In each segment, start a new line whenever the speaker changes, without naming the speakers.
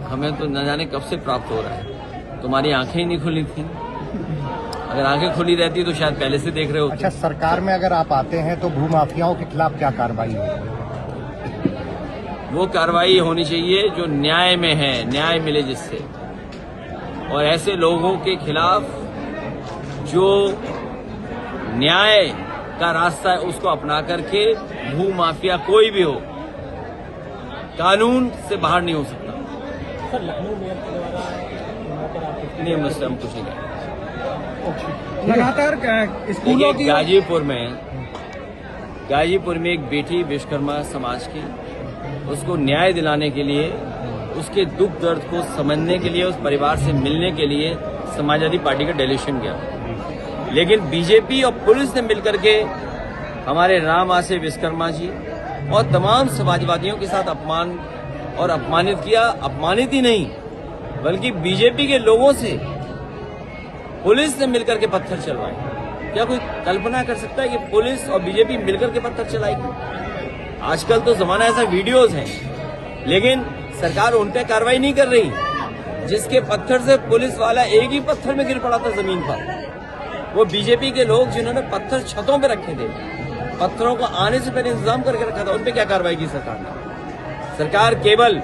हमें तो न जाने कब से प्राप्त हो रहा है। तुम्हारी आंखें ही नहीं खुली थी। अगर आंखें खुली रहती तो शायद पहले से देख रहे हो।
अच्छा, सरकार में अगर आप आते हैं तो भूमाफियाओं के खिलाफ क्या कार्रवाई होगी?
वो कार्रवाई होनी चाहिए जो न्याय में है, न्याय मिले जिससे, और ऐसे लोगों के खिलाफ जो न्याय का रास्ता है उसको अपना करके भूमाफिया कोई भी हो कानून से बाहर नहीं हो सकता।
सर, लखनऊ मेयर के द्वारा
नहीं, मुझसे हम कुछ नहीं करें।
लगातार स्कूलों की
गाजीपुर में एक बेटी विश्वकर्मा समाज की, उसको न्याय दिलाने के लिए, उसके दुख दर्द को समझने के लिए, उस परिवार से मिलने के लिए समाजवादी पार्टी का डेलीगेशन गया। लेकिन बीजेपी और पुलिस ने मिलकर के हमारे राम आसे विश्वकर्मा जी और तमाम समाजवादियों के साथ अपमान और अपमानित किया। अपमानित ही नहीं बल्कि बीजेपी के लोगों से पुलिस ने मिलकर के पत्थर चलवाए। क्या कोई कल्पना कर सकता है कि पुलिस और बीजेपी मिलकर के पत्थर चलाएगी? आजकल तो जमाना ऐसा, वीडियोस हैं, लेकिन सरकार उन पे कार्रवाई नहीं कर रही। जिसके पत्थर से पुलिस वाला एक ही पत्थर में गिर पड़ा था जमीन पर, वो बीजेपी के लोग जिन्होंने पत्थर छतों पे रखे थे, पत्थरों को आने से पहले इंतजाम करके रखा था, उन पे क्या कार्रवाई की सरकार ने? सरकार केवल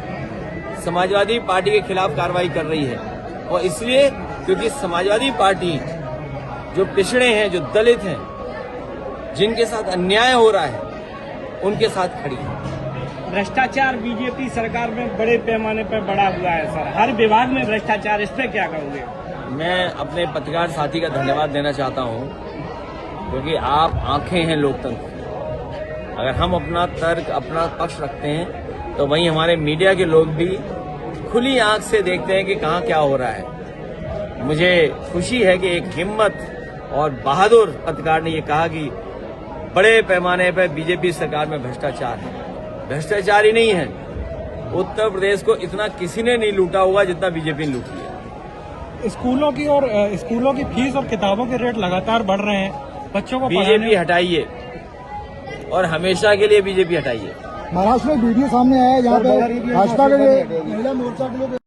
समाजवादी पार्टी के खिलाफ कार्रवाई कर रही है, और इसलिए क्योंकि समाजवादी पार्टी जो पिछड़े हैं, जो दलित हैं, जिनके साथ अन्याय हो रहा है, उनके साथ खड़ी है।
भ्रष्टाचार बीजेपी सरकार में बड़े पैमाने पर बढ़ा हुआ है सर, हर विभाग में भ्रष्टाचार, इस पे क्या कहोगे?
मैं अपने पत्रकार साथी का धन्यवाद देना चाहता हूं, क्योंकि आप आंखें हैं लोकतंत्र। अगर हम अपना तर्क, अपना पक्ष रखते हैं तो वहीं हमारे मीडिया के लोग भी खुली आंख से देखते हैं कि कहां क्या हो रहा है। मुझे खुशी है कि एक हिम्मत और बहादुर पत्रकार ने ये कहा कि बड़े पैमाने पर बीजेपी सरकार में भ्रष्टाचार है। भ्रष्टाचार ही नहीं है, उत्तर प्रदेश को इतना किसी ने नहीं लूटा हुआ जितना बीजेपी ने लूट लिया।
स्कूलों की फीस और किताबों के रेट लगातार बढ़ रहे हैं, बच्चों को
बीजेपी हटाइए, और हमेशा के लिए बीजेपी हटाइए।
महाराष्ट्र में वीडियो सामने आया है जहाँ पे भाजपा के महिला मोर्चा के लोग